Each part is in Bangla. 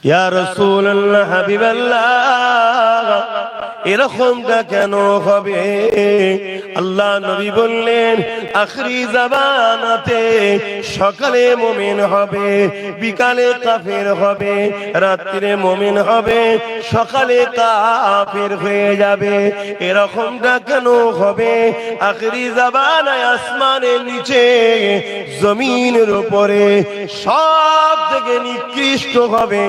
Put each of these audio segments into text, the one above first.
ইয়া রাসূলুল্লাহ, হাবিবাল্লাহ, এরকমটা কেন হবে? আল্লাহ নবী বললেন, আখরি জামানাতে সকালে মুমিন হবে, বিকালে কাফের হবে, রাত্রে মুমিন হবে, সকালে কাফের হয়ে যাবে। এরকমটা কেন হবে? আখরি জামানায় আসমানের নিচে, জমিনের উপরে সব থেকে নিকৃষ্ট হবে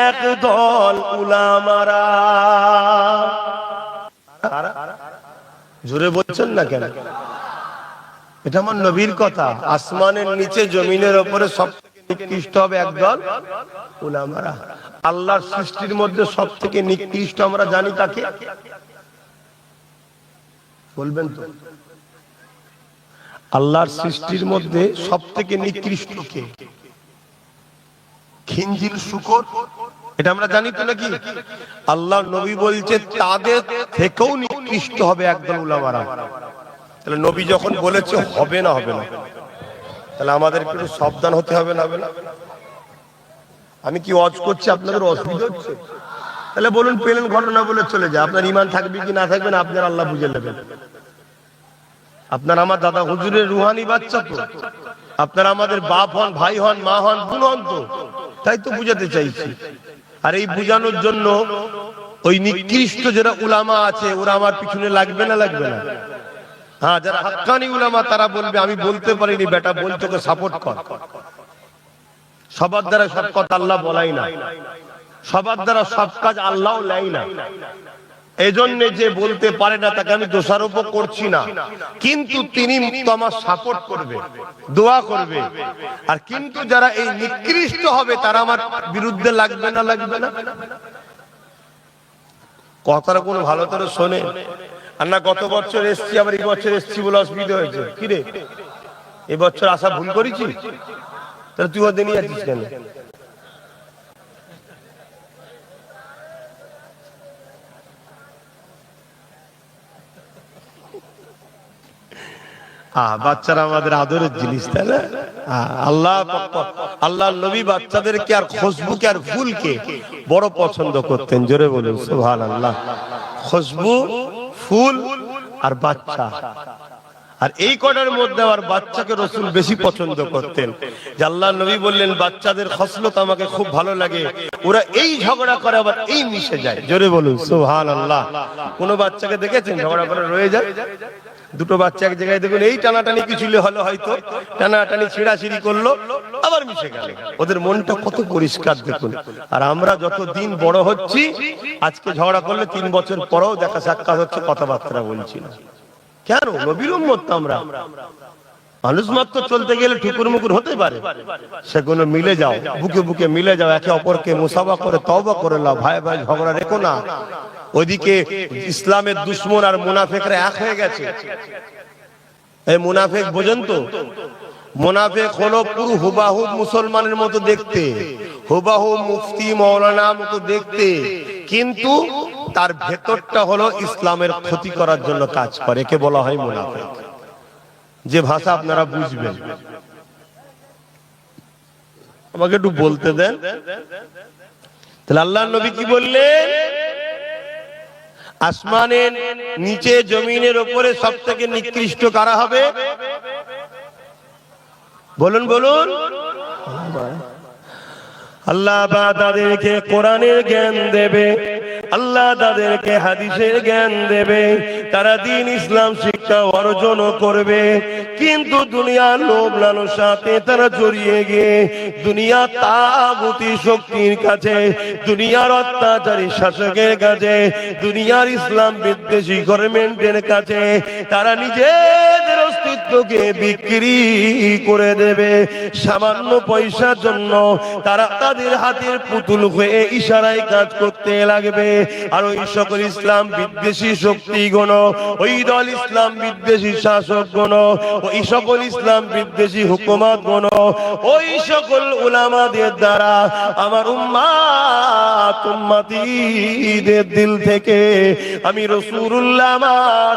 এক দল উলামারা। জোরে বলছেন না কেন? এটা আমার নবীর কথা। আসমানের নিচে জমিনের উপরে সব থেকে নিকৃষ্ট হবে একদল উলামারা। আল্লাহর সৃষ্টির মধ্যে সব থেকে নিকৃষ্ট আমরা জানি কাকে? বলবেন তো? আল্লাহর সৃষ্টির মধ্যে সব থেকে নিকৃষ্ট কে? খিঞ্জিল, শূকর, এটা আমরা জানি তো নাকি? আল্লাহ নবী বলছে তাদের থেকেও নিকৃষ্ট হবে একদল উলামারা। তাহলে নবী যখন বলেছে হবে না, হবে না, তাহলে আমাদের একটু সাবধান হতে হবে না? হবে না? আমি কি ওয়াজ করছি, আপনাদের অসুবিধা হচ্ছে? তাহলে বলুন, পেলেন ঘটনা বলে চলে যায়। আপনার ঈমান থাকবে কি না থাকবে না আপনার আল্লাহ বুঝে নেবেন। আপনার আমার দাদা হুজুরের রুহানি বাচ্চা তো, আপনারা আমাদের বাপ হন, ভাই হন, মা হন, বোন হন, তো তাই তো বুঝাতে চাইছি। আর এই বুঝানোর জন্য ওই নিকৃষ্ট যারা উলামা আছে ওরা আমার পিছনে লাগবে না? লাগবে না? হ্যাঁ, যারা হাক্কানি উলামা তারা বলবে আমি বলতে পারিনি, বেটা বল, তোকে সাপোর্ট কর। সবার দ্বারা সব কথা আল্লাহ বলাই না, সবার দ্বারা সব কাজ আল্লাহও নেয় না। এই জন্য যে বলতে পারে না তাকে আমি দোষারোপ করছি না, কিন্তু তিনি আমার সাপোর্ট করবে, দোয়া করবে। আর কিন্তু যারা এই নিকৃষ্ট হবে তারা আমার বিরুদ্ধে লাগবে না? লাগবে না? কথাটা কোনো ভালো করে শোনে। আর না গত বছর এসছি আবার এই বছর এসছি বলে অসুবিধা হয়েছে? কিরে, এই বছর আসা ভুল করেছি? তাহলে তুই ওদের নিয়ে আছিস কেন? বাচ্চারা আমাদের আদরের জিনিস, তাই না? আল্লাহ নবী বাচ্চাদেরকে আর খুশবুকে আর ফুলকে বড় পছন্দ করতেন। জোরে বলুন সুবহানাল্লাহ। খুশবু, ফুল আর বাচ্চা, আর এই কটার মধ্যে আবার বাচ্চাকে রাসূল বেশি পছন্দ করতেন। যে আল্লাহ নবী বললেন বাচ্চাদের খসলত আমাকে খুব ভালো লাগে, ওরা এই ঝগড়া করে আবার এই মিশে যায়। জোরে বলুন সুবহানাল্লাহ। কোন বাচ্চাকে দেখেছেন ঝগড়া করে রয়ে যায়? দুটো বাচ্চা এক জায়গায় দেখুন, এই টানাটানি কিছু হলো, হয়তো টানাটানি ছিঁড়াছিঁড়ি করলো, আবার মিশে গেল। ওদের মনটা কত পরিষ্কার দেখুন। আর আমরা যত দিন বড় হচ্ছি, আজকে ঝগড়া করলে 3 বছর পরেও দেখা সাক্ষাৎ হচ্ছে, কথাবার্তা বলছি না। কেন? নবীর উম্মত তো আমরা। মানুষ মাত্র চলতে গেলে ঠুকুর মুকুর হতে পারে, সেগুলো মিলে যাও, বুকে বুকে মিলে যাও, একে অপরকে মুসাফা করে তওবা করে নাও, ভাই ভাই ঝগড়া রেখো না। ওইদিকে ইসলামের দুশমন আর মুনাফিকরা এক হয়ে গেছে। এই মুনাফিক বোঝেন তো? মুনাফিক হলো পুরো হুবাহু মুসলমানের মতো দেখতে, হুবাহু মুফতি মাওলানার মতো দেখতে, কিন্তু তার ভেতরটা হলো ইসলামের ক্ষতি করার জন্য কাজ করে। একে বলা হয় মুনাফিক। যে ভাষা আপনারা বুঝবেন, আমাকে একটু বলতে দেন। তাহলে আল্লাহর নবী কি বললেন? আসমানের নিচে জমিনের উপরে সব থেকে নিকৃষ্ট কারা হবে? বলুন বলুন। আল্লাহ তাদেরকে কোরআনের জ্ঞান দেবে, আল্লাহ তাদেরকে হাদিসের জ্ঞান দেবে, তারা দ্বীন ইসলাম শিক্ষা অর্জন করবে। কিন্তু দুনিয়ার লোভ লালসাতে তারা জড়িয়ে গিয়ে দুনিয়ার তাগুতি শক্তির কাছে, দুনিয়ার অত্যাচারী শাসকের কাছে, দুনিয়ার ইসলাম বিদ্বেষী গভর্নমেন্টের কাছে তারা নিজেদের অস্তিত্বকে বিক্রি করে দেবে। সামান্য পয়সার জন্য তারা তাদের হাতের পুতুল হয়ে ইশারায় কাজ করতে লাগবে। আর ওই সকল ইসলাম বিদ্বেষী শক্তিগুণ, ওই দল ইসলাম বিদ্বেষী শাসকগণ, ওই সকল ইসলাম বিদ্বেষী হুকুমতগণ, ওই সকল উলামাদের দ্বারা আমার উম্মাত উম্মতীদের দিল থেকে আমি রাসূলুল্লাহ আমার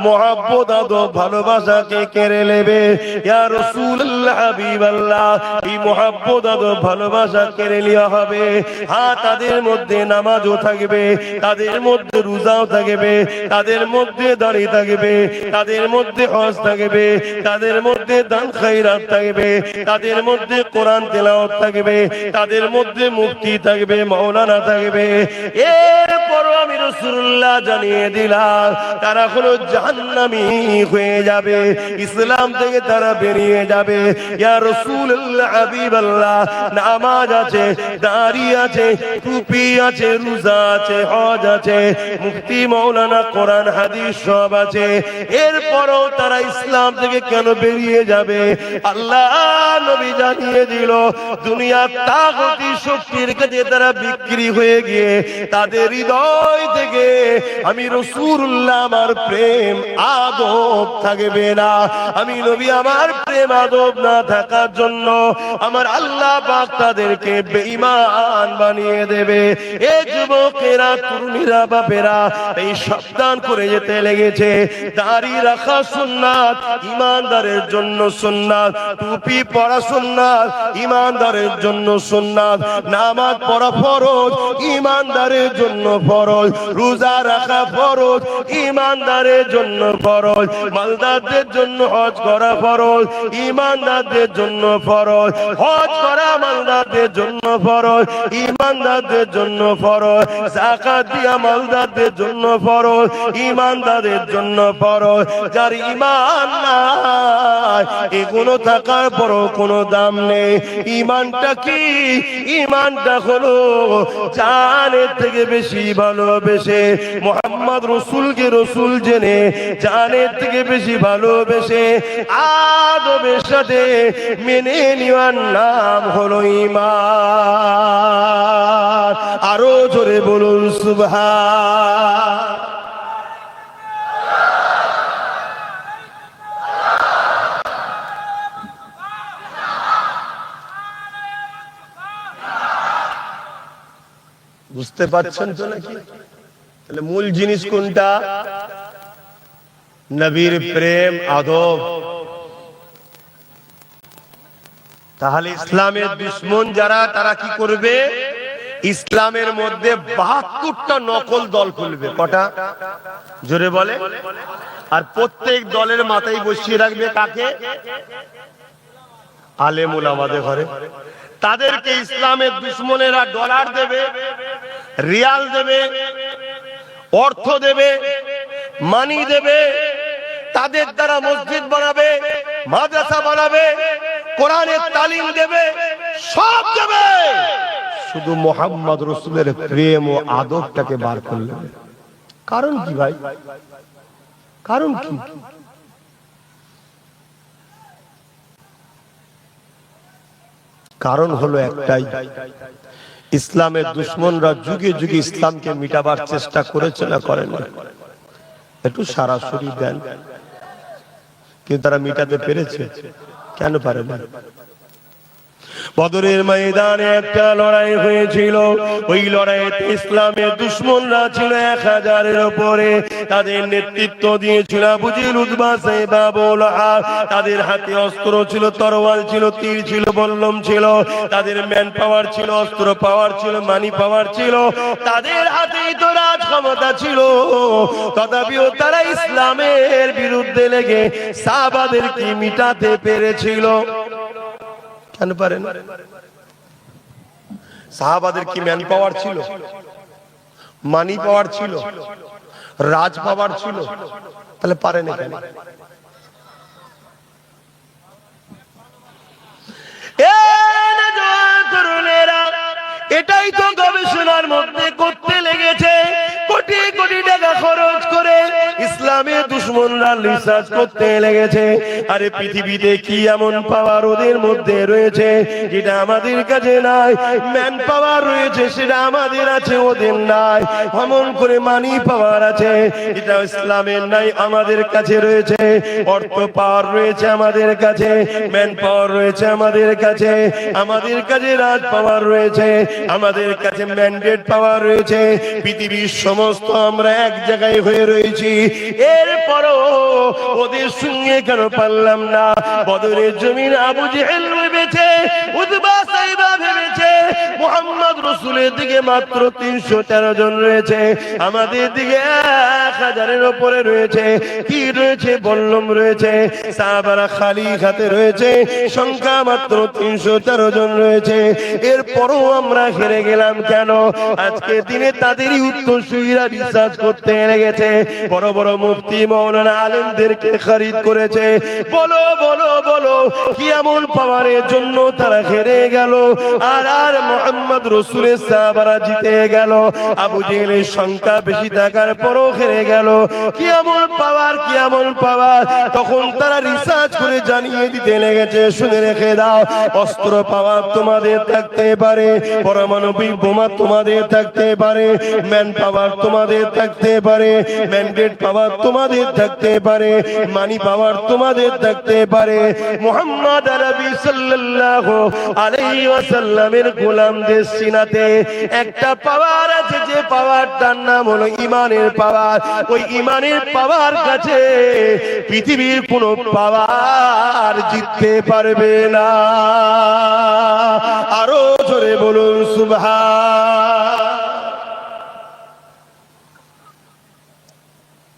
মহব্বত আদব ভালোবাসাকে আল্লাহকে কেড়ে নেবে। ইয়া রাসূলুল্লাহ হাবিবাল্লাহ, এই মুহাব্বত আর ভালোবাসা কেড়ে নেওয়া হবে। হ্যাঁ, তাদের মধ্যে নামাজও থাকবে, তাদের মধ্যে রোজাও থাকবে, তাদের মধ্যে দাড়ি থাকবে, তাদের মধ্যে হজ থাকবে, তাদের মধ্যে দান খায়রাত থাকবে, তাদের মধ্যে কোরআন তেলাওয়াত থাকবে, তাদের মধ্যে মুফতি থাকবে, মাওলানা থাকবে। এরপরও আমি রাসূলুল্লাহ জানিয়ে দিলাম তারা হলো জাহান্নামী হয়ে যাবে, ইসলাম থেকে তারা বেরিয়ে যাবে। ইয়া রাসূলুল্লাহ হাবিবাল্লাহ, নামাজ আছে, দাড়ি আছে, টুপি আছে, রোজা আছে, হজ আছে, মুফতি মাওলানা কোরআন হাদিস সব আছে, এরপরও তারা ইসলাম থেকে কেন বেরিয়ে যাবে? আল্লাহ নবী জানিয়ে দিল দুনিয়ার তাগতি শক্তির কাছে তারা বিক্রি হয়ে গিয়ে তাদের হৃদয় থেকে আমি রাসূলুল্লাহ আমার প্রেম আদব থাকবে না। আমি নবী আমার প্রেম আদব না থাকার জন্য আমার আল্লাহ পাক তাদেরকে বেঈমান বানিয়ে দেবে। এ যুবকেরা, তরুণীরা, বাপেরা এই সাবধান করে যেতে লেগেছে। দাড়ি রাখা সুন্নাত, ঈমানদারের জন্য সুন্নাত। টুপি পরা সুন্নাত, ঈমানদারের জন্য সুন্নাত। নামাজ পড়া ফরজ, ঈমানদারের জন্য ফরজ। রোজা রাখা ফরজ, ঈমানদারের জন্য ফরজ। মালদারদের জন্য হজ করা ফরজ, ঈমানদারদের জন্য ফরজ। হজ করা মালদারদের জন্য ফরজ, ঈমানদারদের জন্য ফরজ। যাকাত দিয়া মালদারদের জন্য ফরজ, ঈমানদারদের জন্য ফরজ। যার ঈমান নাই, এগুলো থাকার পরও কোনো দাম নেই। ঈমানটা কি? ঈমানটা হলো জানের থেকে বেশি ভালোবেসে, মুহাম্মদ রাসূলকে রাসূল জেনে জানের থেকে বেশি ভালোবেসে আদবের সাথে মেনে নেওয়ার নাম হলো ঈমান। আরো জোরে বলুন সুবহান। বুঝতে পারছেন তো নাকি? তাহলে মূল জিনিস কোনটা? নবীর প্রেম আদব। তাহলে ইসলামের দুশমন যারা, তারা কি করবে? ইসলামের মধ্যে ৭২টা নকল দল খুলবে। কটা? জোরে বলে। আর প্রত্যেক দলের মাথায় বসিয়ে রাখবে কাকে? আলেম ওলামাদের ঘরে। তাদেরকে ইসলামের দুশমনেরা ডলার দেবে, রিয়াল দেবে, অর্থ দেবে, মানি দেবে। তাদের দ্বারা মসজিদ বানাবে, মাদ্রাসা বানাবে, কোরআনের তালিম দেবে, সব দেবে। শুধু মুহাম্মদ রাসূলের প্রেম ও আদবটাকে বার করলেন। কারণ কি ভাই? কারণ কি? কারণ হলো একটাই, ইসলামের দুশমনরা যুগে যুগে ইসলামকে মিটাবার চেষ্টা করেছে না করেন? একটু সরাসরি দেন, কিন্তু তারা মিটাতে পেরেছে? কেন পারে না? বদরের ময়দানে একটা লড়াই হয়েছিল। ওই লড়াইতে ইসলামের দুশমনরা ছিল ১০০০-এর উপরে। তাদের নেতৃত্ব দিয়েছিল আবু জেহেল, উতবা, সাইবা, আবু লাহাব। তাদের হাতে অস্ত্র ছিল, তরোয়াল ছিল, তীর ছিল, বল্লম ছিল। তাদের ম্যান পাওয়ার ছিল, অস্ত্র পাওয়ার ছিল, মানি পাওয়ার ছিল। তাদের হাতেই তো রাজ ক্ষমতা ছিল। তথাপিও তারা ইসলামের বিরুদ্ধে লেগে সাহাবাদেরকে মিটাতে পেরেছিল। কেন পারেন? সাহাবাদের কি ম্যান পাওয়ার ছিল, মানি পাওয়ার ছিল, রাজ পাওয়ার ছিল? তাহলে পারেন কেন? এটাই তো গবেষণার মধ্যে করতে লেগেছে। কোটি কোটি টাকা খরচ করে ইসলামের দুশমনরা রিসার্চ করতে লেগেছে। আরে পৃথিবীতে কি এমন পাওয়ার ওদের মধ্যে রয়েছে যেটা আমাদের কাছে নাই? ম্যান পাওয়ার রয়েছে, সেটা আমাদের আছে, ওদের নাই। এমন করে মানি পাওয়ার আছে, এটা ইসলামের নাই, আমাদের কাছে রয়েছে। অর্থ পাওয়ার রয়েছে আমাদের কাছে, ম্যান পাওয়ার রয়েছে আমাদের কাছে, আমাদের কাছে রাজ পাওয়ার রয়েছে, আমাদের কাছে ম্যান্ডেট পাওয়ার রয়েছে। পৃথিবীর সমস্ত আমরা এক জায়গায় হয়ে রয়েছি। এরপর পরও ওদের সঙ্গে কেন পারলাম না? বদরের জমিন আবু জেহেল ভেবেছে, উতবা সাইবা ভেবেছে মুহাম্মদ রাসূলের দিকে মাত্র 313 জন রয়েছে, আমাদের দিকে 1000-এর উপরে রয়েছে। কি রয়েছে? বল্লম রয়েছে। সাহাবারা খালি হাতে রয়েছে, সংখ্যা মাত্র 313 জন রয়েছে। এরপরও আমরা হেরে গেলাম কেন? আজকে দিনে তাদেরই উত্তরসূরিরা রিসার্চ করতে লেগেছে, বড় বড় মুফতি মাওলানা আলেমদেরকে খরিদ করেছে। বলো বলো বলো, কি এমন পাওয়ারের জন্য তারা হেরে গেল? আর মুহাম্মদ রাসূলের সাহাবারা জিতে গেল। আবু জেহেলের সংখ্যা বেশি থাকার পরও হেরে গেল। কি এমন পাওয়ার, কি এমন পাওয়ার? তখন তারা রিসার্চ করে জানিয়ে দিতে লেগেছে, শুনে রেখে দাও, অস্ত্র পাওয়ার তোমাদের থাকতে পারে, পারমাণবিক বোমা তোমাদের থাকতে পারে, ম্যান পাওয়ার তোমাদের থাকতে পারে, ম্যান্ডেট পাওয়ার তোমাদের থাকতে পারে, মানি পাওয়ার তোমাদের থাকতে পারে। মুহাম্মদ আরবি সাল্লাল্লাহু আলাইহি ওয়াসাল্লামের গোলামদের সিনাতে একটা পাওয়ার আছে, যে পাওয়ারটার নাম হলো ঈমানের পাওয়ার। ওই ঈমানের পাওয়ার কাছে পৃথিবীর কোনো পাওয়ার জিততে পারবে না। আরো জোরে বলুন সুবহান।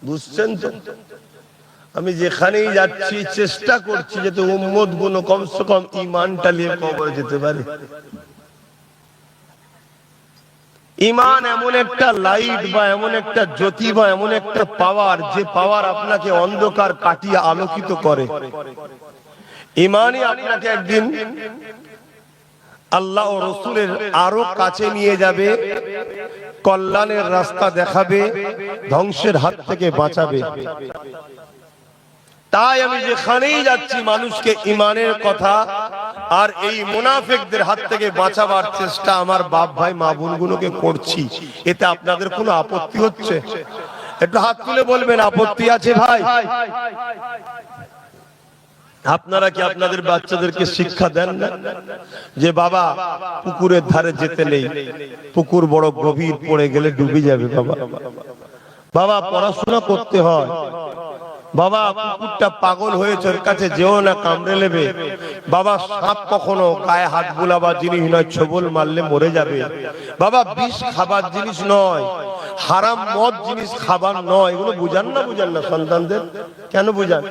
বুঝছেন তো? আমি যেখানেই যাচ্ছি চেষ্টা করছি যাতে উম্মত গুলো কমসে কম ঈমানটা নিয়ে কবরে যেতে পারে। ঈমান এমন একটা লাইট বা এমন একটা জ্যোতি বা এমন একটা পাওয়ার, যে পাওয়ার আপনাকে অন্ধকার কাটিয়ে আলোকিত করে। ঈমানই আপনাকে একদিন আল্লাহ ও রাসূলের আরো কাছে নিয়ে যাবে, কল্যাণের রাস্তা দেখাবে, ধ্বংসের হাত থেকে বাঁচাবে। তাই আমি যেখানেই যাচ্ছি মানুষকে ঈমানের কথা আর এই মুনাফিকদের হাত থেকে বাঁচাবার চেষ্টা আমার বাপ ভাই মা বোনগুলোকে করছি। এতে আপনাদের কোনো আপত্তি হচ্ছে? একটু হাত তুলে বলবেন আপত্তি আছে ভাই? আপনারা কি আপনাদের বাচ্চাদেরকে শিক্ষা দেন না যে বাবা পুকুরের ধারে যেতে নেই, পুকুর বড় গভীর, পড়ে গেলে ডুবে যাবে, বাবা বাবা পড়াশোনা করতে হয়, বাবা কুকুরটা পাগল হয়েছে ওর কাছে যেও না, কামড়ে নেবে, বাবা সাপ কখনো গায়ে হাত বুলাবার জিনিস নয়, ছোবল মারলে মরে যাবে, বাবা বিষ খাবার জিনিস নয়, হারাম মদ জিনিস খাবার নয়। এগুলো বুঝান না? বুঝান না সন্তানদের? কেন বুঝান?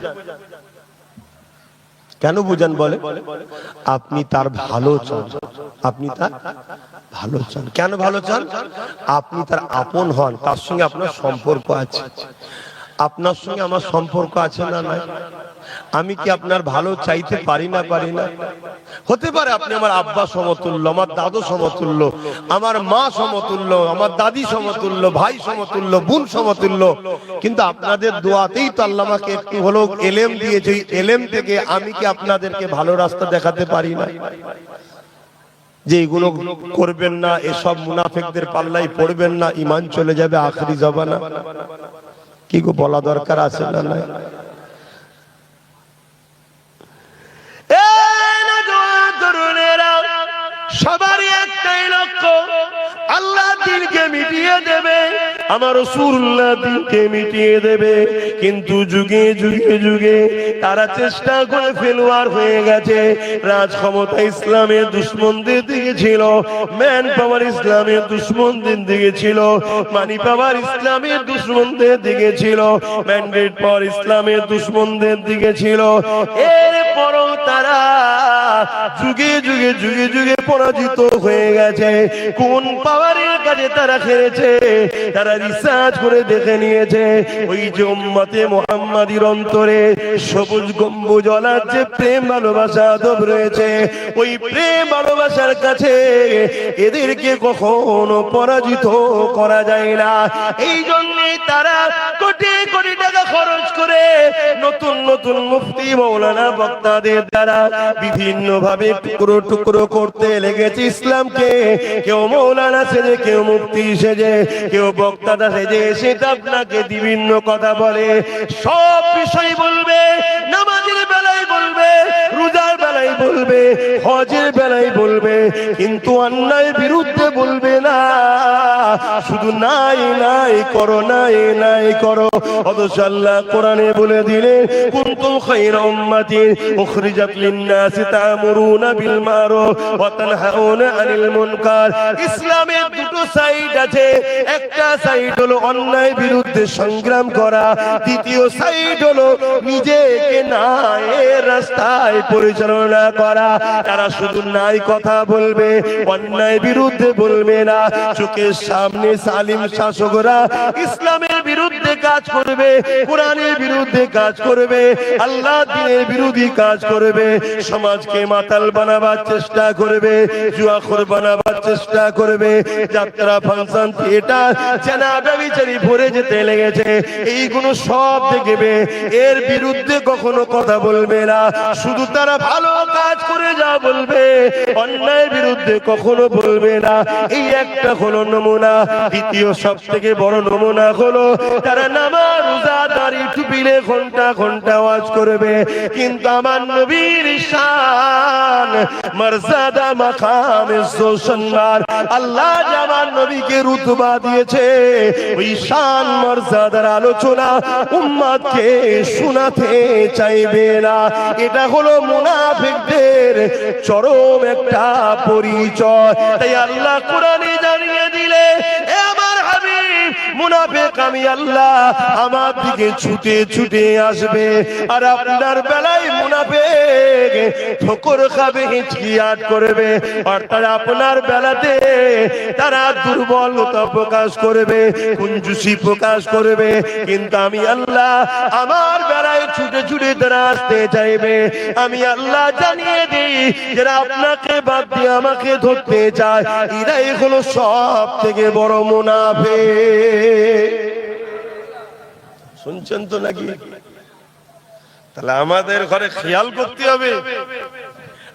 কেন বুঝান বলে? আপনি তার ভালো চান, আপনি তার ভালো চান। কেন ভালো চান? আপনি তার আপন হন, তার সঙ্গে আপনার সম্পর্ক আছে। আপনার সঙ্গে আমার সম্পর্ক আছে না নাই? আমি কি আপনার ভালো চাইতে পারি না? পারি না? হতে পারে আপনি আমার আব্বা সমতুল্য, আমার দাদু সমতুল্য, আমার মা সমতুল্য, আমার দাদি সমতুল্য, ভাই সমতুল্য, বোন সমতুল্য, কিন্তু আপনাদের দোয়াতেই তো আল্লাহ আমাকে একটু হলেও এলেম দিয়েছে। এলেম থেকে আমি কি আপনাদেরকে ভালো রাস্তা দেখাতে পারি না? যে এগুলো করবেন না, এসব মুনাফিকদের পাল্লাই পড়বেন না, ঈমান চলে যাবে আখেরি জমানা। কি গো বলা দরকার আছে না? নাই? সবারই একটাই লক্ষ্য, আল্লাহ দ্বীনকে মিটিয়ে দেবে, আমার রাসূলুল্লাহ দ্বীনকে মিটিয়ে দেবে। কিন্তু যুগে যুগে যুগে তারা চেষ্টা করে ফেলোয়ার হয়ে গেছে। রাজ ক্ষমতা ইসলামের দুশমনদের দিকে ছিল, ম্যান পাওয়ার ইসলামের দুশমনদের দিকে ছিল, মানি পাওয়ার ইসলামের দুশমনদের দিকে ছিল, ম্যান্ডেট পাওয়ার ইসলামের দুশমনদের দিকে ছিল। এরপরও তারা যুগে যুগে যুগে যুগে পরাজিত হয়ে গেছে। কোন পাওয়ারের কাছে তারা হেরেছে? তারা রিসার্চ করে দেখে নিয়েছে, ওই যে উম্মতে মুহাম্মাদির অন্তরে সবুজ গম্বুজওয়ালার যে প্রেম ভালোবাসা আদব রয়েছে, ওই প্রেম ভালোবাসার কাছে এদেরকে কখনো পরাজিত করা যায় না। এই জন্যই তারা কোটি কোটি টাকা খরচ করে নতুন নতুন মুফতি মাওলানা বক্তাদের দ্বারা বিভিন্ন ভাবে টুকরো টুকরো করতে লেগেছে ইসলামকে। কেউ মাওলানা সেজে, কেউ মুফতি সেজে, কেউ বক্তা সেজে, সেটা আপনাকে বিভিন্ন কথা বলে, সব বিষয় বলবে, নামাজের বেলায় বলবে, রোজার বেলায় বলবে, হজের বেলায় বলবে, কিন্তু অন্যায়ের বিরুদ্ধে বলবে না। শুধু নাই নাই করো, নাই নাই করো। অথচ আল্লাহ কোরআনে বলে দিলেন কুনতুম খায়রা উম্মাতিন উখরিজাত লিন-নাসি তা'মুরুনা বিল মারুফ ওয়া তানহাউনা আনিল মুনকার। ইসলামের দুটো সাইড আছে, একটা সাইড হলো অন্যায় বিরুদ্ধে সংগ্রাম করা, দ্বিতীয় সাইড হলো নিজেকে ন্যায়ের রাস্তায় পরিচালনা করা। তারা শুধু নাই কথা বলবে, অন্যায় বিরুদ্ধে বলবে না। চোখের সামনে জালিম শাসকরা ইসলামের বিরুদ্ধে কাজ করবে, কোরআনের বিরুদ্ধে কাজ করবে, আল্লাহ দ্বীনের বিরোধী কাজ করবে, সমাজকে মাতাল বানাবার চেষ্টা করবে, জুয়াখোর বানাবার চেষ্টা করবে, যাত্রা ফাংশন থিয়েটার জানাজা বিচারি ভরে যেতে লেগেছে। এইগুলো সব দেখবে, এর বিরুদ্ধে কখনো কথা বলবে না। শুধু তারা ভালো কাজ করে যা বলবে, অন্যায়ের বিরুদ্ধে কখনো বলবে না। এই একটা হলো নমুনা। দ্বিতীয় সব থেকে বড় নমুনা হলো তারা নামাজ রোজা দাড়ি টুপিলে ঘন্টা ঘন্টা ওয়াজ করবে, কিন্তু আমার নবীর শান মর্যাদা মাকাম ইজ্জত সম্মান আল্লাহ যে আমার নবীকে রুতবা দিয়েছে, ওই শান মর্যাদার আলোচনা উম্মতকে শোনাতে চাইবে না। এটা হলো মুনাফিকদের চরম একটা পরিচয়। তাই আল্লাহ কোরআনে জানিয়ে দিলে, এ আমার হাবিব, মুনাফিক আমি আল্লাহ আমার দিকে ছুটে ছুটে আসবে, আর আপনার বেলায় মুনাফিক ঠোকর খাবে, হিচকিয়াত করবে, অর্থাৎ আপনার বেলাতে তারা দুর্বলতা প্রকাশ করবে, কুঞ্জুসি প্রকাশ করবে। কিন্তু আমি আল্লাহ আমার বেলায় ছুটে ছুটে তারা আসতে চাইবে। আমি আল্লাহ জানিয়ে দিই, যারা আপনাকে বাদ দিয়ে আমাকে ধরতে চায়, এরাই হলো সব থেকে বড় মুনাফিক। শুনছেন তো নাকি? তাহলে আমাদের ঘরে খেয়াল করতে হবে,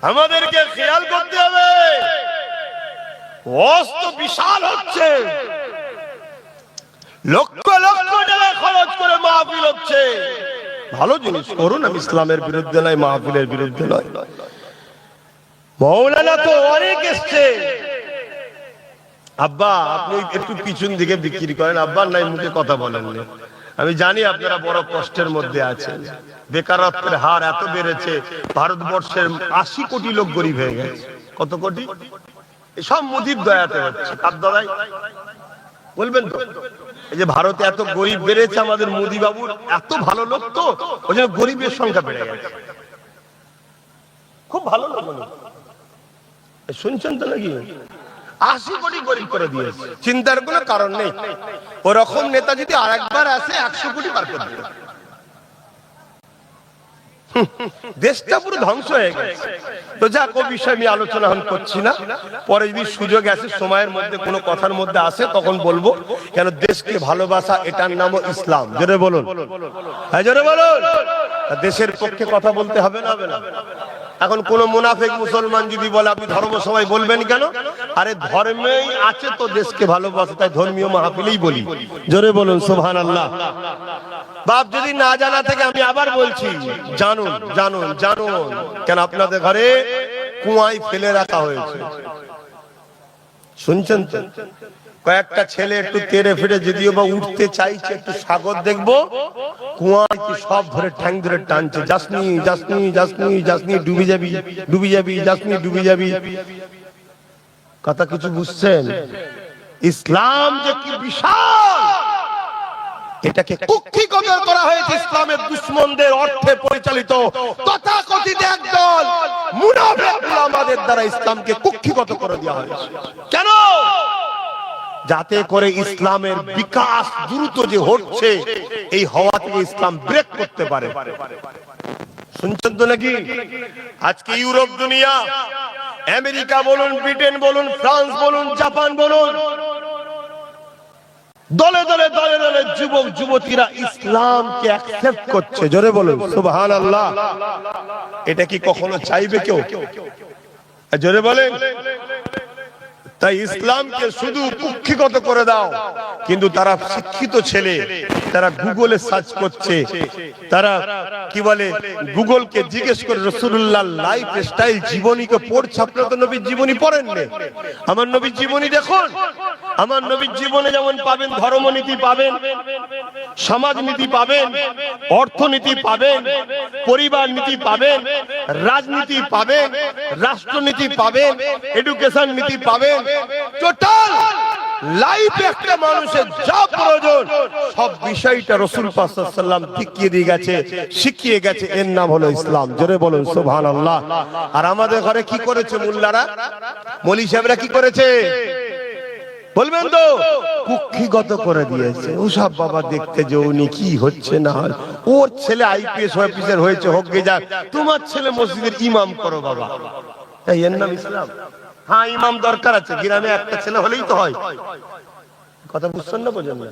আমাদেরকে খেয়াল করতে হবে। অস্ত বিশাল হচ্ছে, লক্ষ লক্ষ টাকা খরচ করে মাহফিল হচ্ছে। ভালো জিনিস করুন, আমি ইসলামের বিরুদ্ধে নয়, মাহফিলের বিরুদ্ধে নয়। মৌলানা তো অনেক এসছে। আব্বা আপনি একটু পিছন দিকে বিক্রি করেন, আব্বা নাই মুখে কথা বলেন না। আমি জানি আপনারা বড় কষ্টের মধ্যে আছেন, বেকারত্বের হার এত বেড়েছে, ভারতবর্ষের 80 কোটি লোক গরিব হয়ে গেছে। কত কোটি? সব মোদির দয়াতে হচ্ছে। কার দয়ায় বলবেন তো? এই যে ভারতে এত গরিব বেড়েছে, আমাদের মোদি বাবুর এত ভালো লোক, তো ওই জন্য গরিবের সংখ্যা বেড়ে গেছে। খুব ভালো লোক। শুনছেন তো নাকি? 80 কোটি গরিব করে দিয়েছে, চিন্তার কোনো কারণ নেই। ওরকম নেতা যদি আরেকবার আসে 100 কোটি পার করে দেবে। দেশটা পুরো ধ্বংস হয়ে গেছে। তো যাক, ও বিষয়ে আমি আলোচনা করছি না, পরে যদি সুযোগ আসে, সময়ের মধ্যে কোনো কথার মধ্যে আসে তখন বলবো। কেন দেশকে ভালোবাসা, এটার নামও ইসলাম। জোরে বলুন, হ্যাঁ জোরে বলুন। দেশের পক্ষে কথা বলতে হবে না, হবে না? এখন কোন মুনাফিক মুসলমান যদি বলে আপনি ধর্ম সবাই বলবেন কেন? আরে ধর্মেই আছে তো দেশকে ভালোবাসা, তাই ধর্মীয় মাহফিলেই বলি। জোরে বলুন সুবহানাল্লাহ। বাপ যদি না জানা থেকে আমি আবার বলছি, জানুন জানুন জানুন। কেন আপনাদের ঘরে কুয়ায় ফেলে রাখা হয়েছে, শুনছেন তো? কয়েকটা ছেলে একটু তেড়ে ফিরে যদিও বা উঠতে চাইছে, একটু সাগর দেখবো, কুয়ায় কি সব ধরে ঠ্যাং ধরে টানছে, যাসনি যাসনি যাসনি যাসনি, ডুবে যাবি ডুবে যাবি, যাসনি ডুবে যাবি। কথা কিছু বুঝছেন? ইসলাম যে কি বিশাল, এটাকে কুক্ষিগত করা হয়েছে ইসলামের দুশমনদের অর্থে পরিচালিত তথাকথিত একদল মুনাফিক উলামাদের দ্বারা ইসলামকে কুক্ষিগত করে দেওয়া হয়েছে। কেন? যাতে করে ইসলামের বিকাশ দ্রুত যে হচ্ছে, এই হওয়া থেকে ইসলাম ব্রেক করতে পারে। শুনছেন তো নাকি? আজকে ইউরোপ দুনিয়া, আমেরিকা বলুন, ব্রিটেন বলুন, ফ্রান্স বলুন, জাপান বলুন, দলে দলে দলে দলে যুবক যুবতীরা ইসলামকে অ্যাকসেপ্ট করছে। জোরে বলুন সুবহানাল্লাহ। এটা কি কখনো চাইবে কেউ? জোরে বলেন। তাই ইসলামকে শুধু কুক্ষিগত করে দাও, কিন্তু তারা শিক্ষিত ছেলে, তারা গুগলে সার্চ করছে, তারা কি বলে গুগলকে জিজ্ঞেস করে রাসূলুল্লাহ লাইফ স্টাইল জীবনীকে পড়ছে। আপনারা তো নবীর জীবনী পড়েন না, আমার নবীর জীবনী দেখুন। আমার নবীর জীবনে যেমন পাবেন ধর্মনীতি পাবেন, সমাজনীতি পাবেন, অর্থনীতি পাবেন, পরিবার নীতি পাবেন, রাজনীতি পাবেন, রাষ্ট্রনীতি পাবেন, এডুকেশন নীতি পাবেন। টোটাল লাইফে একটা মানুষের যা প্রয়োজন সব বিষয়টা রাসূল পাক সাল্লাল্লাহু আলাইহি ওয়াসাল্লাম দেখিয়ে দিয়ে গেছে, শিখিয়ে গেছে। এর নাম হলো ইসলাম। জোরে বলুন সুবহানাল্লাহ। আর আমাদের ঘরে কি করেছে মোল্লারা, মৌলভী সাহেবরা কি করেছে বলবেন তো? কুক্ষিগত করে দিয়েছে। ওসব বাবা দেখতে যে উনি কি হচ্ছে না হয়, ওর ছেলে আইপিএস অফিসার হয়েছে, হোক গে যাক, তোমার ছেলে মসজিদের ইমাম করো বাবা। এর নাম ইসলাম? হ্যাঁ, ইমাম দরকার আছে, গ্রামে একটা ছেলে হলেই তো হয়। কথা বুঝছেন না? বোঝেন না?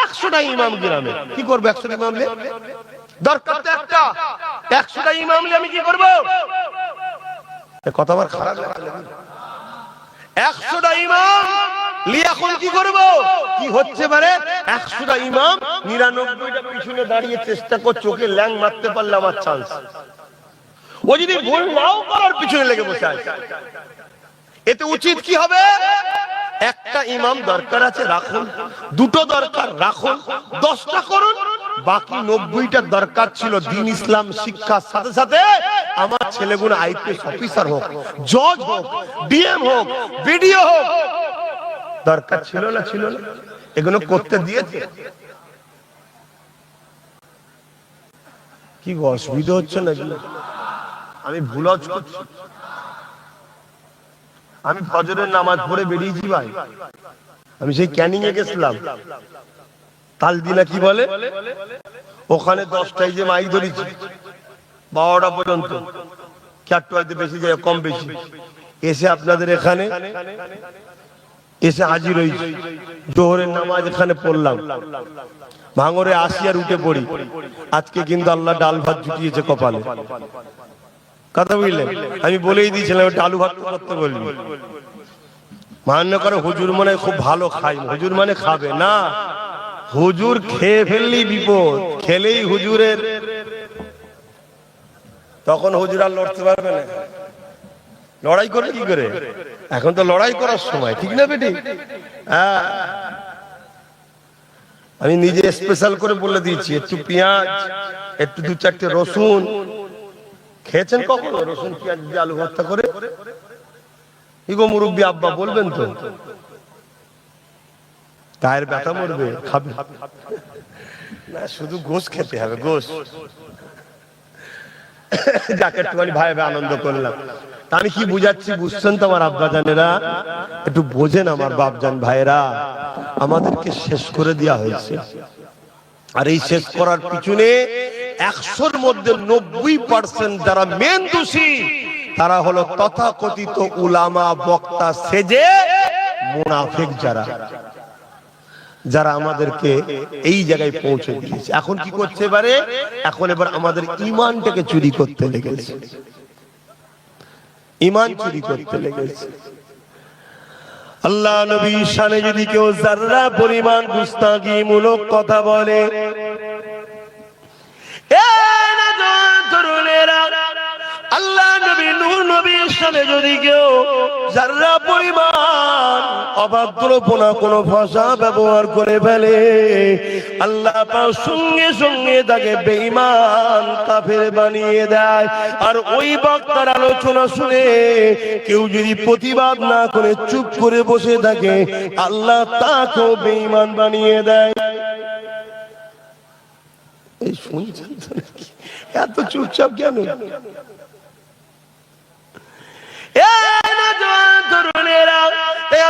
100টা ইমাম গ্রামে কি করবো? 100টা ইমাম দরকার তো একটা। 100টা ইমাম আমি কি করবো? কথা আমার খারাপ লাগে। 100টা ইমাম এখন কি করব? কি হচ্ছে মানে 100টা ইমাম 99টা পিছনে দাঁড়িয়ে চেষ্টা কর, চোখে ল্যাং মারতে পারলে আমার চান্স। ও যদি ভুল নাও করার পিছনে লেগে বসে আছে, এতে উচিত কি হবে? একটা ইমাম দরকার আছে, রাখুন। দুটো দরকার, রাখুন। 10টা করুন। বাকি 90টা দরকার ছিল দ্বীন ইসলাম শিক্ষার সাথে সাথে আমার ছেলেগুলো আইপিএস অফিসার হোক, জজ হোক, ডিএম হোক, বিডিও হোক। দরকার ছিল না? ছিল না? এগুলো করতে দিয়েছে। কি অসুবিধা হচ্ছে না? আমি ভুল করছি? আমি ফজরের নামাজ পড়ে বেরিয়েছি ভাই, আমি সেই ক্যানিং এ গেছিলাম, তালদিনা কি বলে ওখানে 10টায় যে মাইক ধরেছি 12টা পর্যন্ত, চারটাতে বেশি যায়, কম বেশি এসে আপনাদের এখানে এসে হাজির হয়েছি। জোহরের নামাজ এখানে পড়লাম, ভাঙরে আসি আর উঠে পড়ি। আজকে কিন্তু আল্লাহ ডাল ভাত জুটিয়েছে কপালে। কথা বুঝলেন? আমি বলেই দিয়েছিলাম আলু ভাত করতে বলবি। মান্য করে হুজুর মানে খুব ভালো খাই, হুজুর মানে খাবে না। হুজুর খেয়ে ফেললেই বিপদ, খেলেই হুজুরের তখন হুজুর আর লড়তে পারবে না। লড়াই করে কি করে? এখন তো লড়াই করার সময়, ঠিক না বেটি? হ্যাঁ, আমি নিজে স্পেশাল করে বলে দিয়েছি, একটু পেঁয়াজ, একটু 2-4টে রসুন। খেয়েছেন কখনো রসুন পেঁয়াজ দিয়ে আলু ভর্তা করে? ইগো মুরব্বী আব্বা বলবেন তো? গায়ের ব্যথা মরবে, খাবে না, শুধু গোশ খেতে হবে, গোশ। যাকে একটুখানি ভাই আনন্দ করলাম। তা আমি কি বুঝাচ্ছি বুঝছেন তো আমার আব্বা জানেরা? একটু বোঝেন আমার বাপজান ভাইরা। আমাদেরকে শেষ করে দেওয়া হয়েছে, আর এই শেষ করার পিছনে 100-র মধ্যে 90% যারা মেন দোষী তারা হলো তথাকথিত উলামা, বক্তা সেজে মুনাফিক, যারা আমাদেরকে এই জায়গায় পৌঁছে দিয়েছে। এখন কি করছে এবারে? এখন এবার আমাদের ঈমানটাকে চুরি করতে লেগেছে, ঈমান চুরি করতে লেগেছে। আল্লাহ নবীর শানে যদি কেউ যারা পরিমাণ গুস্তাখীমূলক কথা বলে, আল্লাহ নবী নূর নবীর শানে যদি কেউ যারা পরিমাণ অবাধ্যপনা কোনো ভাষা ব্যবহার করে ফেলে, আল্লাহ পাক সঙ্গে সঙ্গে তাকে বেঈমান কাফের বানিয়ে দেয়। আর ওই বক্তার আলোচনা শুনে কেউ যদি প্রতিবাদ না করে চুপ করে বসে থাকে, আল্লাহ তাকেও বেঈমান বানিয়ে দেয়। এই শুনছেন তো নাকি? এত চুপচাপ কেন?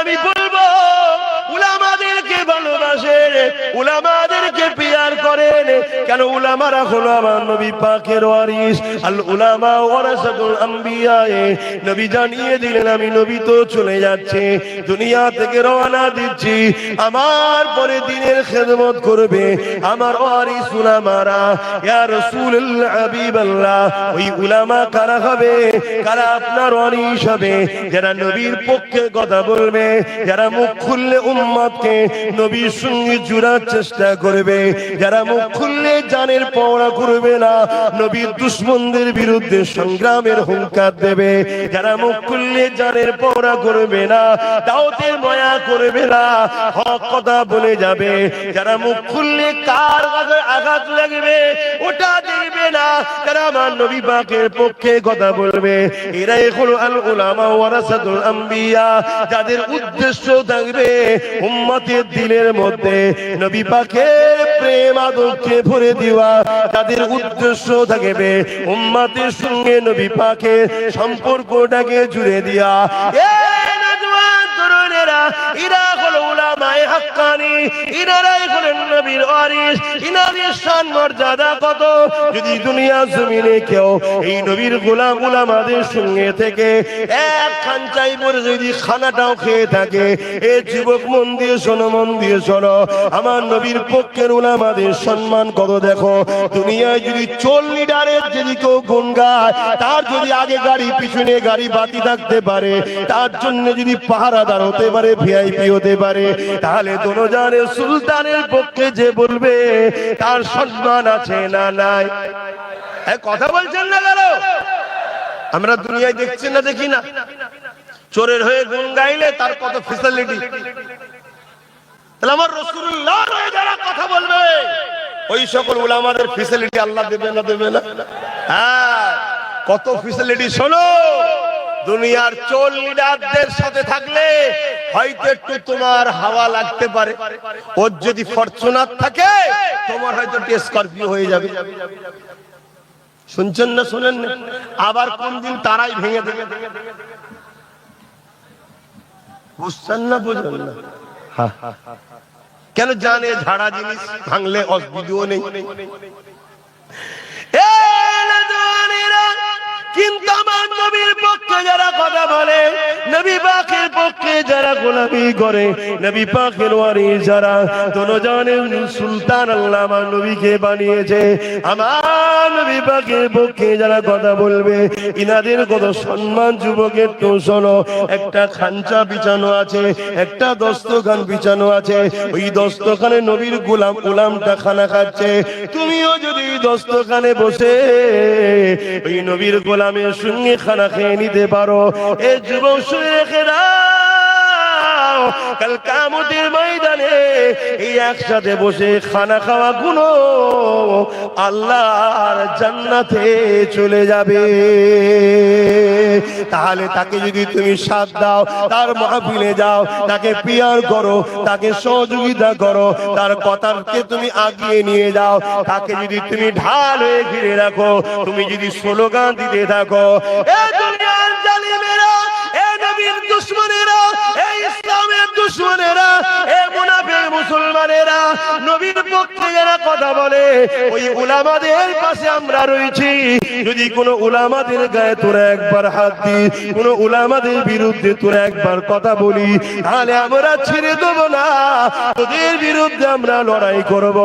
আমি বলবো উলামাদেরকে ভালোবাসেন, উলামাদেরকে পিয়ার করেন। কেন? উলামারা হলো আমার নবী পাকের ওয়ারিস। আল উলামা ওয়ারাসাতুল আম্বিয়া। নবী জানিয়ে দিলেন আমি নবী তো চলে যাচ্ছে, দুনিয়া থেকে রওনা দিচ্ছি, আমার পরে দ্বীনের খেদমত করবে আমার ওয়ারিস উলামারা। ইয়া রাসূলুল্লাহ, হাবিবাল্লাহ, ওই উলামা কারা হবে? কারা আপনার ওয়ারিস হবে? যারা নবীর পক্ষে কথা বলবে, যারা মুখ খুললে উম্মতকে নবীর সঙ্গে জুড়ার চেষ্টা করবে, যারা মুখ খুললে জানের পরোয়া করবে না, নবীর দুশমনদের বিরুদ্ধে সংগ্রামের হুঙ্কার দেবে। যারা মুখ খুললে জানের পরোয়া করবে না, দাওয়াতের মায়া করবে না, হক কথা বলে যাবে, যারা মুখ খুললে কার আঘাত লাগবে ওটা দেখবে না, যারা আমার নবী পাকের পক্ষে কথা বলবে, এরাই হলো আল উলামা ওয়ারাসাতুল আম্বিয়া। যাদের উদ্দেশ্য থাকবে উম্মতের দিলের মধ্যে নবী পাকের প্রেম আদরকে ভরে দেওয়া, তাদের উদ্দেশ্য থাকবে উম্মতের সঙ্গে নবী পাকের সম্পর্কটাকে জুড়ে দেওয়া। এরা হলো উলামায়ে হাক্কানি, এনারাই হলেন নবীর ওয়ারিস। ইনাদের শান মর্যাদা কত! যদি দুনিয়া জমিনে কেউ এই নবীর গোলাম উলামাদের সঙ্গে থেকে এক খানচাই পরে যদি খানাটাও খেয়ে থাকে, এ যুবক মন দিয়ে শোনো, মন দিয়ে শোনো, আমার নবীর পক্ষের উলামাদের সম্মান কত দেখো। দুনিয়ায় যদি 40 লিটারের যদি কেউ গুণ গায়, তার যদি আগে গাড়ি পিছনে গাড়ি বাতি থাকতে পারে, তার জন্য যদি পাহারাদার হতে পারে, ভিআইপি হতে পারে, তাহলে দোনোজানের সুলতানের পক্ষে যে বলবে তার সম্মান আছে না নাই? কথা বলছেন না কেন? আমরা দুনিয়ায় দেখছি না, দেখি না? চোরের হয়ে গুণ গাইলে তার কত ফ্যাসিলিটি। তাহলে আমার রাসূলুল্লাহ হয়ে যারা কথা বলবে, ওই সকল উলামাদের ফ্যাসিলিটি আল্লাহ দেবে না? দেবে না? হ্যাঁ, কত ফ্যাসিলিটি। শোনো, দুনিয়ার 40 লিডারদের সাথে থাকলে হয়তো একটু তোমার হাওয়া লাগতে পারে, ওর যদি ফরচুনার থাকে তোমার হয়তো স্করপিও হয়ে যাবে। শুনছেন না? শুনেন না? আবার কোন দিন তারাই ভেঙে দেবে। বুঝছেন না? বুঝলেন না? কেন? জানে ঝাড়া জিনিস ভাঙলে অসুবিধাও নেই। কিন্তু আমার নবীর পক্ষে যারা কথা বলে, নবী পাকের পক্ষে যারা গোলামি করে, নবী পাকের ওয়ারিস যারা, দোনোজানের সুলতান আল্লাহ আমার নবীকে বানিয়েছে, আমার নবী পাকের পক্ষে যারা কথা বলবে, ইনাদের কত সম্মান। যুবকের তো শোনো, একটা খাঞ্চা বিছানো আছে, একটা দস্তখান বিছানো আছে, ওই দস্তখানে নবীর গোলামটা খানা খাচ্ছে। তুমিও যদি দস্তখানে বসে ওই নবীর গোলামের সঙ্গে খানা খেয়ে নিতে পারো, এ যুবক শুনে রেখে দাও, কাল কিয়ামতের ময়দানে এই একসাথে বসে খানা খাওয়া গুলো আল্লাহর জান্নাতে চলে যাবে। তাহলে তাকে যদি তুমি সাথ দাও, তার মাহফিলে যাও, তাকে পিয়ার করো, তাকে সহযোগিতা করো, তার কথাকে তুমি আগিয়ে নিয়ে যাও, তাকে যদি তুমি ঢাল হয়ে ঘিরে রাখো, তুমি যদি স্লোগান দিতে থাকো, এ দুনিয়ার জালিমেরা, এ নবীর দুশমনেরা, এ ইসলামের দুশমনেরা, এ মুনাফিক মুসলমানেরা, নবীর পক্ষে যারা কথা বলে, ওই উলামাদের পাশে আমরা রয়েছি। যদি কোন উলামাদের গায়ে তোরা একবার হাত দিই, কোন উলামাদের বিরুদ্ধে তোরা একবার কথা বলি, তাহলে আমরা ছেড়ে দেব না, তোদের বিরুদ্ধে আমরা লড়াই করব।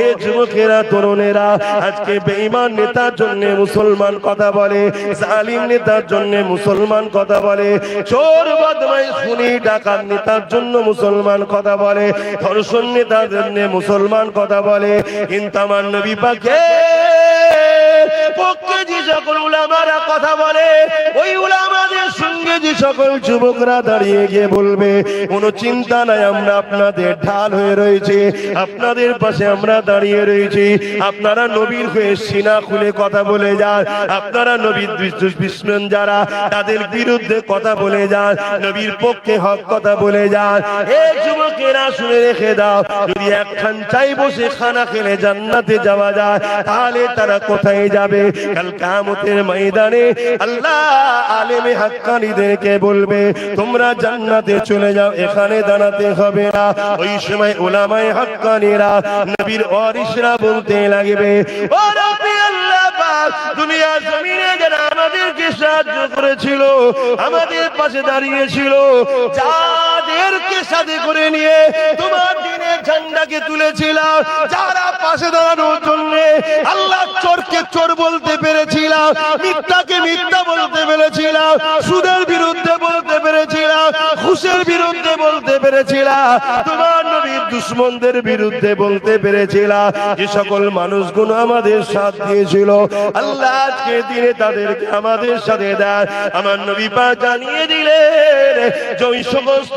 এ যুবকেরা, তরুণেরা, আজকে বেঈমান নেতার জন্য মুসলমান কথা বলে, জালিম নেতার জন্য মুসলমান কথা বলে, চোর বদমাইশ খুনি ডাকাত নেতার জন্য মুসলমান কথা বলে, ধর্ষণ নেতার জন্য মুসলমান কথা বলে। কিন্তু আমার নবী পাকের পক্ষে যে সকল উলামারা কথা বলে, ওই উলামাদের সঙ্গে যে সকল যুবকরা দাঁড়িয়ে গিয়ে বলবে, কোনো চিন্তা নাই, আমরা আপনাদের ঢাল হয়ে রয়েছে, আপনাদের পাশে আমরা দাঁড়িয়ে রয়েছি, আপনারা নবীর হয়ে সিনা খুলে কথা বলে যান, আপনারা নবীর দুশমন যারা, তাদের বিরুদ্ধে কথা বলে যান, নবীর পক্ষে হক কথা বলে যান। এই যুবকেরা শুনে রেখে দাও, যদি একখান চাই বসে খানা খেলে জান্নাতে যাওয়া যায়, তাহলে তারা কোথায় যাবে? কাল কিয়ামতের ময়দানে আল্লাহ আলেমে হাক্কানীদেরকে বলবে, তোমরা জান্নাতে চলে যাও, এখানে দাঁড়াতে হবে না। ওই সময় উলামায়ে হাক্কানীরা, নবীর ওয়ারিসরা বলতে লাগবে, ও রাব্বি আল্লাহ পাক, দুনিয়া জমিনে যারা আমাদেরকে সাহায্য করেছিল, আমাদের পাশে দাঁড়িয়েছিল, যাদেরকে সাথে করে নিয়ে তোমার দ্বীনের ঝান্ডাকে তুলেছিলাম, যারা পাশে দাঁড়ানোর জন্য আল্লাহ চোরকে চোর বলতে পেরেছিলাম, মিথ্যাকে মিথ্যা বলতে পেরেছিলাম, সুদের বিরুদ্ধে বলতে পেরেছিলাম, ঘুষের বিরুদ্ধে বলতে পেরেছিলাম, তোমার নবী দুশমনদের বিরুদ্ধে বলতে পেরেছিলাম, যে সকল মানুষগুলো আমাদের সাথ দিয়েছিল, আল্লাহ আজকে দিনে তাদেরকে আমাদের সাথে দেয়। আমার নবী পাক জানিয়ে দিলেন যে ওই সমস্ত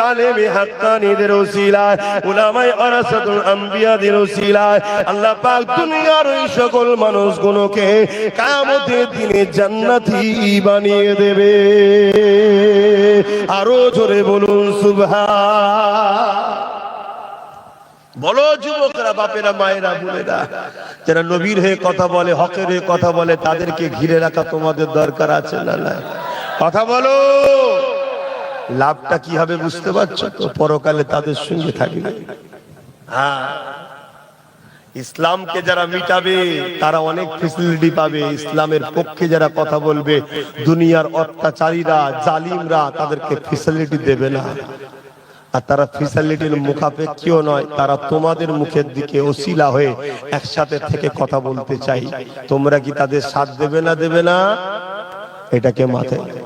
আলেমে হাক্কানীদের ওসিলায়, উলামায়ে ওয়ারাসাতুল আম্বিয়াদের ওসিলায় আল্লাহ পাক দুনিয়ার ওই সকল মানুষগুলোকে কিয়ামতের দিনে জান্নাতি বানিয়ে দেবে। আরো জোরে বলুন সুবহান। বলো যুবকরা, বাপেরা, মায়েরা, বোনেরা, যারা নবীর হয়ে কথা বলে, হকের হয়ে কথা বলে, তাদেরকে ঘিরে রাখা তোমাদের দরকার আছে না না? কথা বলো। লাভটা কি হবে বুঝতে পারছো তো? পরকালে তাদের সঙ্গে থাকবে। হ্যাঁ, ইসলামকে যারা মিটাবে তারা অনেক ফেসিলিটি পাবে। ইসলামের পক্ষে যারা কথা বলবে, দুনিয়ার অত্যাচারীরা, জালিমরা তাদেরকে ফেসিলিটি দেবে না। আর তারা ফেসিলিটির মুখাপেক্ষীও নয়, তারা তোমাদের মুখের দিকে ওসিলা হয়ে একসাথে থেকে কথা বলতে চাই। তোমরা কি তাদের সাথ দেবে না? দেবে না? এটাকে মাথায় রাখবে।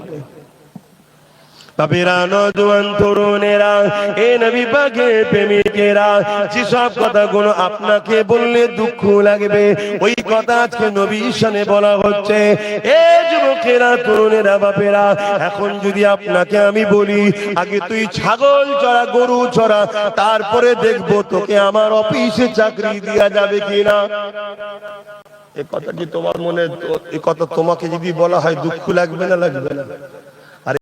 বাপেরা, নওজোয়ান তরুণেরা, এ নবী পাকের প্রেমিকেরা, যেসব কথাগুলো আপনাকে বললে দুঃখ লাগবে, ওই কথা আজকে নবীর শানে বলা হচ্ছে। এ যুবকেরা, তরুণেরা, বাপেরা, এখন যদি আপনাকে আমি বলি, আগে তুই ছাগল চড়া, গরু চড়া, তারপরে দেখবো তোকে আমার অফিসে চাকরি দেয়া যাবে কিনা। এ কথা কি তোমার মনে, এ কথা তোমাকে যদি বলা হয় দুঃখ লাগবে না? লাগবে না?